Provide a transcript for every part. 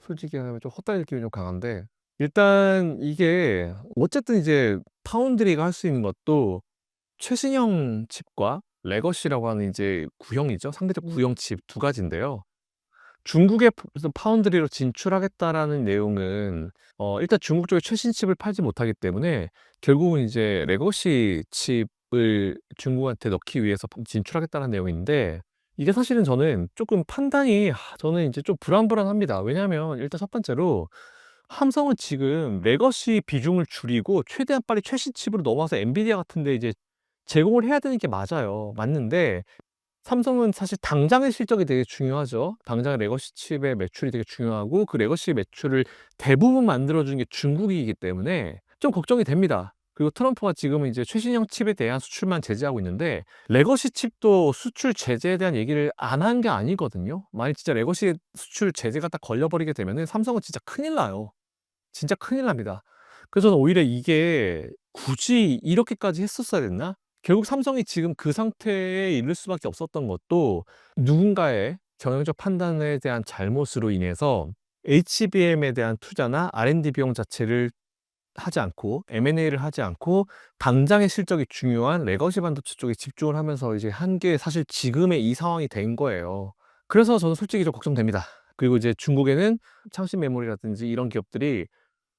솔직히 하면 좀 헛다리 느낌이 좀 강한데, 일단 이게 어쨌든 이제 파운드리가 할 수 있는 것도 최신형 칩과 레거시라고 하는 이제 구형이죠. 상대적 구형 칩 두 가지인데요. 중국에 무슨 파운드리로 진출하겠다라는 내용은 일단 중국 쪽에 최신 칩을 팔지 못하기 때문에 결국은 이제 레거시 칩을 중국한테 넣기 위해서 진출하겠다는 내용인데, 이게 사실은 저는 조금 판단이 저는 이제 좀 불안불안합니다. 왜냐하면 일단 첫 번째로 삼성은 지금 레거시 비중을 줄이고 최대한 빨리 최신 칩으로 넘어와서 엔비디아 같은 데 이제 제공을 해야 되는 게 맞아요. 맞는데 삼성은 사실 당장의 실적이 되게 중요하죠. 당장의 레거시 칩의 매출이 되게 중요하고, 그 레거시 매출을 대부분 만들어 주는 게 중국이기 때문에 좀 걱정이 됩니다. 그리고 트럼프가 지금은 이제 최신형 칩에 대한 수출만 제재하고 있는데, 레거시 칩도 수출 제재에 대한 얘기를 안 한 게 아니거든요. 만약 진짜 레거시 수출 제재가 딱 걸려 버리게 되면은 삼성은 진짜 큰일 나요. 진짜 큰일 납니다. 그래서 저는 오히려 이게 '굳이 이렇게까지 했었어야 됐나?' 결국 삼성이 지금 그 상태에 이를 수밖에 없었던 것도 누군가의 경영적 판단에 대한 잘못으로 인해서 HBM에 대한 투자나 R&D 비용 자체를 하지 않고 M&A를 하지 않고 당장의 실적이 중요한 레거시 반도체 쪽에 집중을 하면서 이제 한 게 사실 지금의 이 상황이 된 거예요. 그래서 저는 솔직히 좀 걱정됩니다. 그리고 이제 중국에는 창신 메모리라든지 이런 기업들이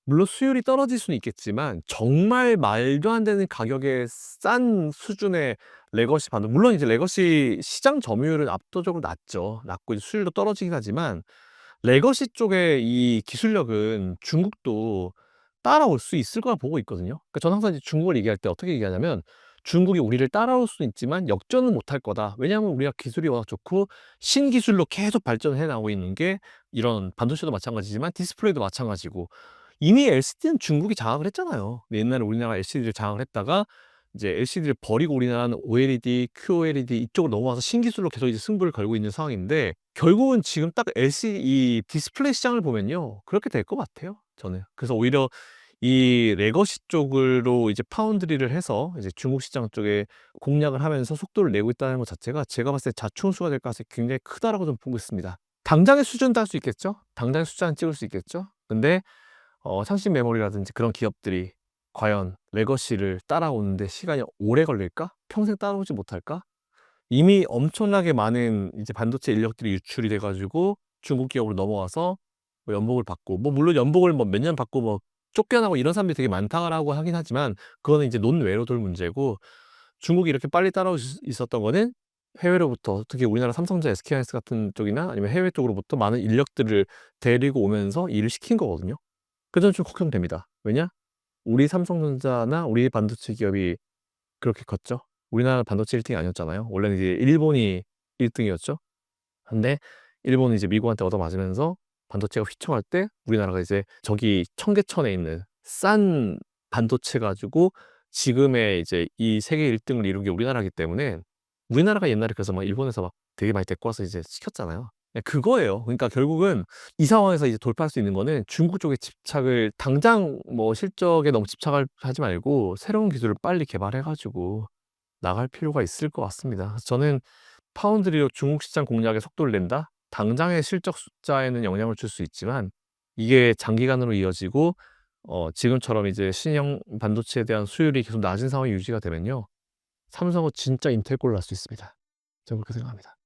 물론 수율이 떨어질 수는 있겠지만 정말 말도 안 되는 가격에 싼 수준의 레거시 반도, 물론 이제 레거시 시장 점유율은 압도적으로 낮죠. 낮고 이제 수율도 떨어지긴 하지만 레거시 쪽의 이 기술력은 중국도 따라올 수 있을 거라 보고 있거든요. 그러니까 저는 항상 이제 중국을 얘기할 때 어떻게 얘기하냐면, 중국이 우리를 따라올 수는 있지만 역전은 못할 거다. 왜냐하면 우리가 기술이 워낙 좋고 신기술로 계속 발전해 나가고 있는 게, 이런 반도체도 마찬가지지만 디스플레이도 마찬가지고, 이미 LCD는 중국이 장악을 했잖아요. 옛날에 우리나라가 LCD를 장악을 했다가 이제 LCD를 버리고 우리나라는 OLED, QLED 이쪽으로 넘어와서 신기술로 계속 이제 승부를 걸고 있는 상황인데, 결국은 지금 딱 LCD 이 디스플레이 시장을 보면요, 그렇게 될 것 같아요, 저는. 그래서 오히려 이 레거시 쪽으로 이제 파운드리를 해서 이제 중국 시장 쪽에 공략을 하면서 속도를 내고 있다는 것 자체가 제가 봤을 때 자충수가 될 가능성이 굉장히 크다라고 좀 보고 있습니다. 당장의 수준도 할 수 있겠죠. 당장의 숫자는 찍을 수 있겠죠. 근데 창신 메모리라든지 그런 기업들이 과연 레거시를 따라오는데 시간이 오래 걸릴까? 평생 따라오지 못할까? 이미 엄청나게 많은 이제 반도체 인력들이 유출이 돼 가지고 중국 기업으로 넘어와서 뭐 연봉을 받고, 뭐 물론 연봉을 뭐 몇 년 받고 뭐 쫓겨나고 이런 사람들이 되게 많다라고 하긴 하지만, 그거는 이제 논외로 돌 문제고, 중국이 이렇게 빨리 따라올 수 있었던 거는 해외로부터, 특히 우리나라 삼성전자, SK하이닉스 같은 쪽이나 아니면 해외 쪽으로부터 많은 인력들을 데리고 오면서 일을 시킨 거거든요. 그래서 좀 걱정됩니다. 왜냐? 우리 삼성전자나 우리 반도체 기업이 그렇게 컸죠. 우리나라 반도체 1 등이 아니었잖아요. 원래는 이제 일본이 1 등이었죠. 근데 일본이 이제 미국한테 얻어맞으면서 반도체가 휘청할 때 우리나라가 이제 저기 청계천에 있는 싼 반도체 가지고 지금의 이제 이 세계 1 등을 이룬 게 우리나라이기 때문에, 우리나라가 옛날에 그래서 막 일본에서 막 되게 많이 데리고 와서 이제 시켰잖아요. 예, 그거예요. 그러니까 결국은 이 상황에서 이제 돌파할 수 있는 거는 중국 쪽에 집착을, 당장 뭐 실적에 너무 집착을 하지 말고 새로운 기술을 빨리 개발해 가지고 나갈 필요가 있을 것 같습니다. 그래서 저는 파운드리로 중국 시장 공략에 속도를 낸다? 당장의 실적 숫자에는 영향을 줄 수 있지만, 이게 장기간으로 이어지고 지금처럼 이제 신형 반도체에 대한 수율이 계속 낮은 상황이 유지가 되면요, 삼성은 진짜 인텔 꼴을 날 수 있습니다. 저는 그렇게 생각합니다.